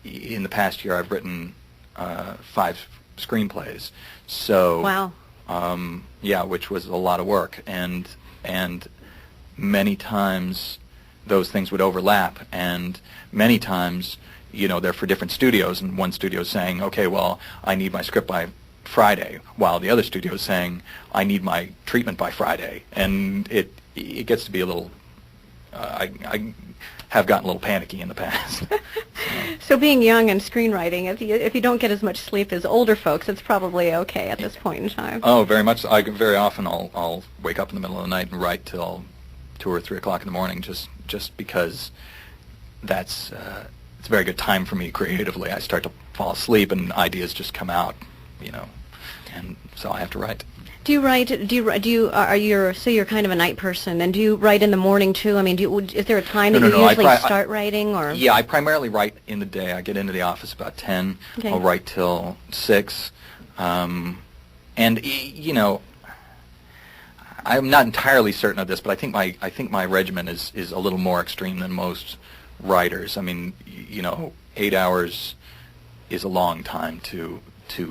in the past year I've written 5 screenplays. So wow. Yeah, which was a lot of work, and many times those things would overlap, and many times, they're for different studios, and one studio is saying, okay, well, I need my script by Friday, while the other studio is saying, I need my treatment by Friday, and it gets to be a little, I have gotten a little panicky in the past. So being young and screenwriting, if you don't get as much sleep as older folks, it's probably okay at this point in time. Oh, very much. Very often I'll wake up in the middle of the night and write till 2 or 3 o'clock in the morning, just because it's a very good time for me creatively. I start to fall asleep and ideas just come out, and so I have to write. Do you write? So you're kind of a night person, and do you write in the morning too? I mean, is there a time that you usually start writing, or? Yeah, I primarily write in the day. I get into the office about 10. Okay. I'll write till 6, and I'm not entirely certain of this, but I think my regimen is a little more extreme than most writers. I mean, 8 hours is a long time to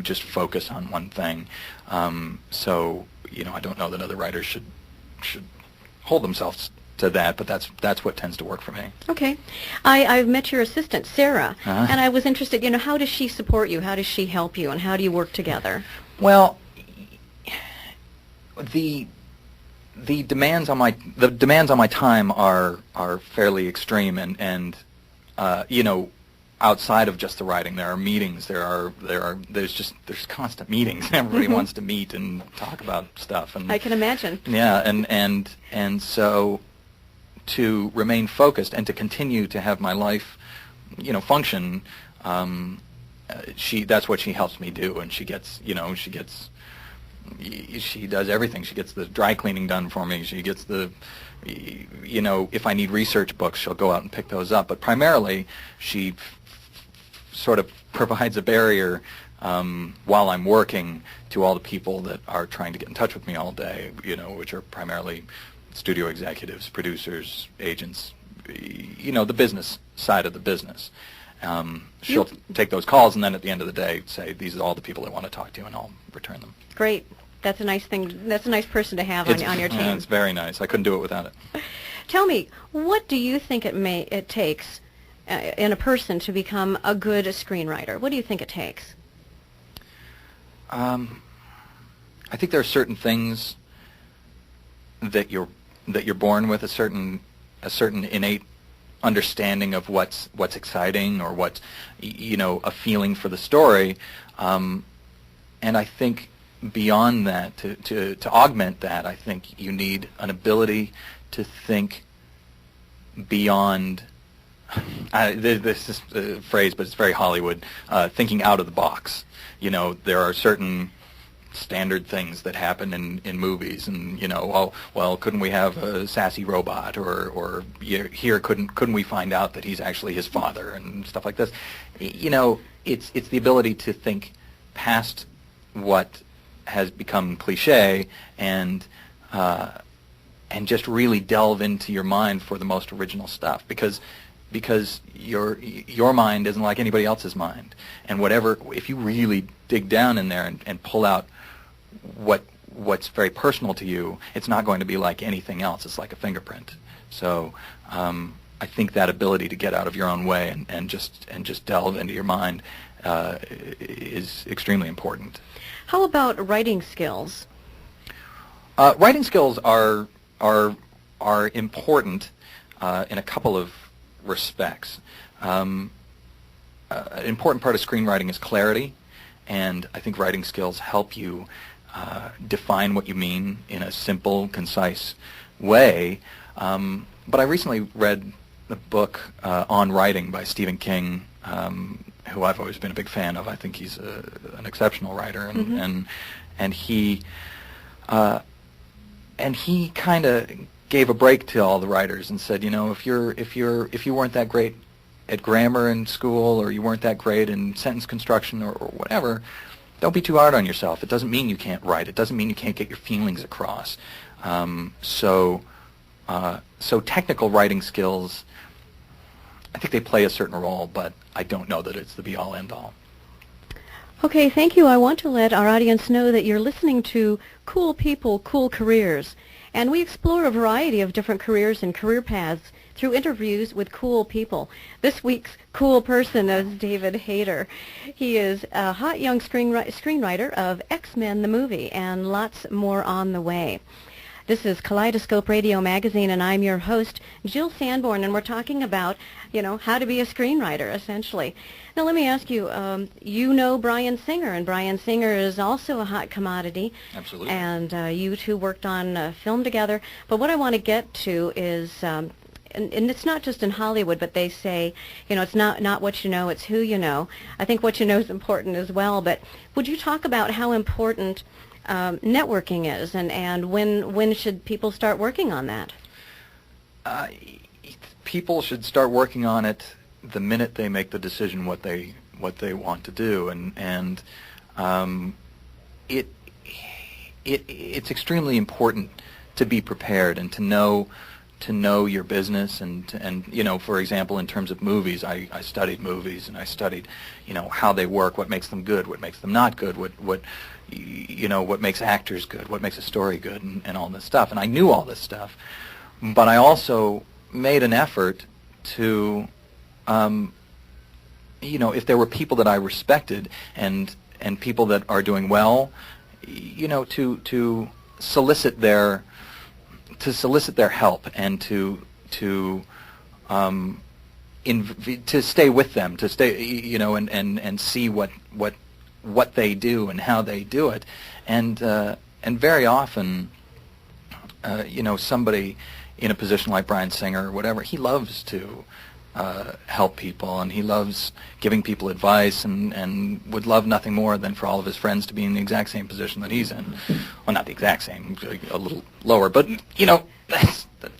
just focus on one thing. So I don't know that other writers should hold themselves to that, but that's what tends to work for me. Okay. I've met your assistant, Sarah, and I was interested, how does she support you? How does she help you, and how do you work together? Well, the demands on my time are fairly extreme, and outside of just the writing, there are meetings. There's constant meetings. Everybody wants to meet and talk about stuff. And I can imagine. Yeah, and so to remain focused and to continue to have my life, function. That's what she helps me do, and she does everything. She gets the dry cleaning done for me. She gets if I need research books, she'll go out and pick those up. But primarily, she sort of provides a barrier while I'm working to all the people that are trying to get in touch with me all day, which are primarily studio executives, producers, agents, the business side of the business. She'll take those calls, and then at the end of the day say, these are all the people I want to talk to, and I'll return them. Great. That's a nice thing. That's a nice person to have on your team. It's very nice. I couldn't do it without it. Tell me, what do you think it takes in a person to become a good screenwriter? What do you think it takes? I think there are certain things that you're born with, a certain innate understanding of what's exciting, or what's a feeling for the story, and I think beyond that, to augment that, I think you need an ability to think beyond. This is a phrase, but it's very Hollywood. Thinking out of the box. There are certain standard things that happen in movies, and couldn't we have a sassy robot, or here couldn't we find out that he's actually his father, and stuff like this. It's the ability to think past what has become cliche, and just really delve into your mind for the most original stuff, because your mind isn't like anybody else's mind, and if you really dig down in there and pull out what's very personal to you, it's not going to be like anything else. It's like a fingerprint. So I think that ability to get out of your own way and just delve into your mind is extremely important. How about writing skills? Writing skills are important in a couple of respects. An important part of screenwriting is clarity, and I think writing skills help you define what you mean in a simple, concise way. But I recently read the book On Writing by Stephen King, who I've always been a big fan of. I think he's an exceptional writer, and he kind of gave a break to all the writers and said, if you weren't that great at grammar in school, or you weren't that great in sentence construction, or whatever, don't be too hard on yourself. It doesn't mean you can't write. It doesn't mean you can't get your feelings across. So technical writing skills I think they play a certain role, but I don't know that it's the be-all, end-all. Okay, thank you. I want to let our audience know that you're listening to Cool People, Cool Careers, and we explore a variety of different careers and career paths through interviews with cool people. This week's cool person is David Hayter. He is a hot young screenwriter of X-Men the movie, and lots more on the way. This is Kaleidoscope Radio Magazine, and I'm your host, Jill Sanborn, and we're talking about, how to be a screenwriter, essentially. Now, let me ask you, you know Bryan Singer, and Bryan Singer is also a hot commodity. Absolutely. And you two worked on a film together. But what I want to get to is, and it's not just in Hollywood, but they say, it's not what you know, it's who you know. I think what you know is important as well. But would you talk about how important networking is, and when should people start working on that? People should start working on it the minute they make the decision what they want to do, and it's extremely important to be prepared and to know your business, and for example, in terms of movies, I studied movies, and I studied how they work, what makes them good, what makes them not good, what makes actors good, what makes a story good, and all this stuff. And I knew all this stuff, but I also made an effort to, if there were people that I respected and people that are doing well, to solicit their help and to stay with them, to stay, and see what they do and how they do it, and very often, somebody in a position like Bryan Singer or whatever, he loves to help people, and he loves giving people advice, and would love nothing more than for all of his friends to be in the exact same position that he's in. Well, not the exact same, a little lower, but that's the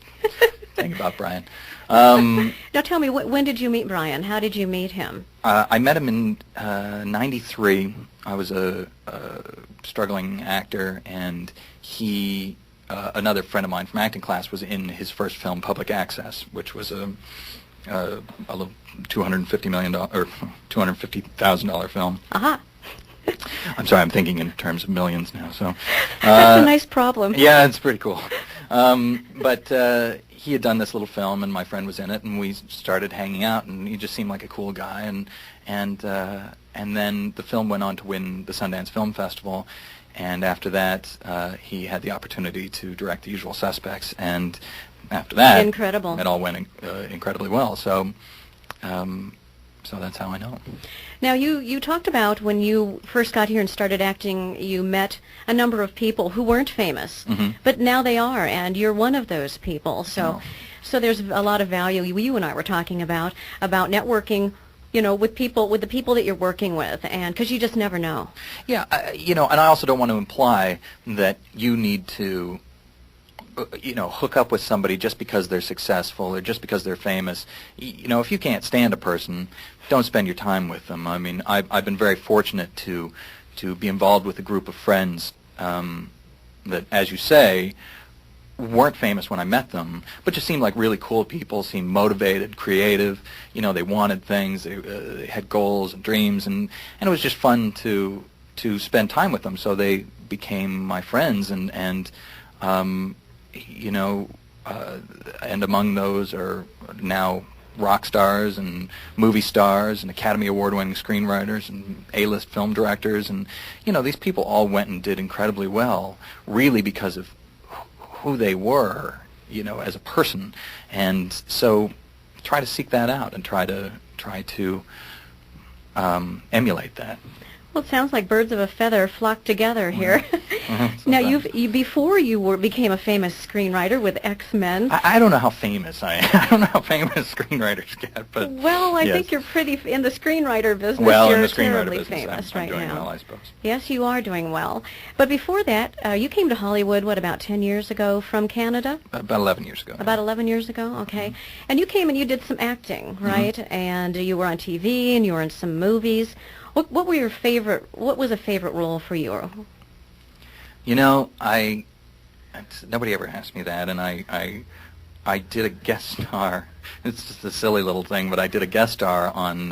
thing about Bryan. Now tell me, when did you meet Bryan? How did you meet him? I met him in '93. I was a struggling actor, and he, another friend of mine from acting class, was in his first film, Public Access, which was a little $250 million or $250,000 film. Aha. I'm sorry, I'm thinking in terms of millions now. So that's a nice problem. Yeah, it's pretty cool. But he had done this little film, and my friend was in it, and we started hanging out, and he just seemed like a cool guy, and then the film went on to win the Sundance Film Festival, and after that he had the opportunity to direct The Usual Suspects, and after that, incredible, it all went incredibly well. So that's how I know him. Now, you talked about when you first got here and started acting, you met a number of people who weren't famous, but now they are, and you're one of those people. So there's a lot of value. You and I were talking about networking, with the people that you're working with, and because you just never know. Yeah, and I also don't want to imply that you need to hook up with somebody just because they're successful or just because they're famous. If you can't stand a person, don't spend your time with them. I mean, I've been very fortunate to be involved with a group of friends that, as you say, weren't famous when I met them, but just seemed like really cool people, seemed motivated, creative. They wanted things, they had goals and dreams, and it was just fun to spend time with them. So they became my friends, and among those are now rock stars and movie stars and Academy Award-winning screenwriters and A-list film directors, and these people all went and did incredibly well, really because of who they were, as a person. And so try to seek that out and try to emulate that. Well, it sounds like birds of a feather flock together here. Now, before you became a famous screenwriter with X-Men. I don't know how famous I am. I don't know how famous screenwriters get, but well, I think you're pretty in the screenwriter business. Well, you're in the screenwriter terribly business, famous I'm right doing now. well, I suppose. Yes, you are doing well. But before that, you came to Hollywood, about 10 years ago from Canada? About 11 years ago. About 11 years ago, okay. And you came and you did some acting, right? And you were on TV and you were in some movies. What was a favorite role for you? Nobody ever asked me that, and I I did a guest star. It's just a silly little thing, but I did a guest star on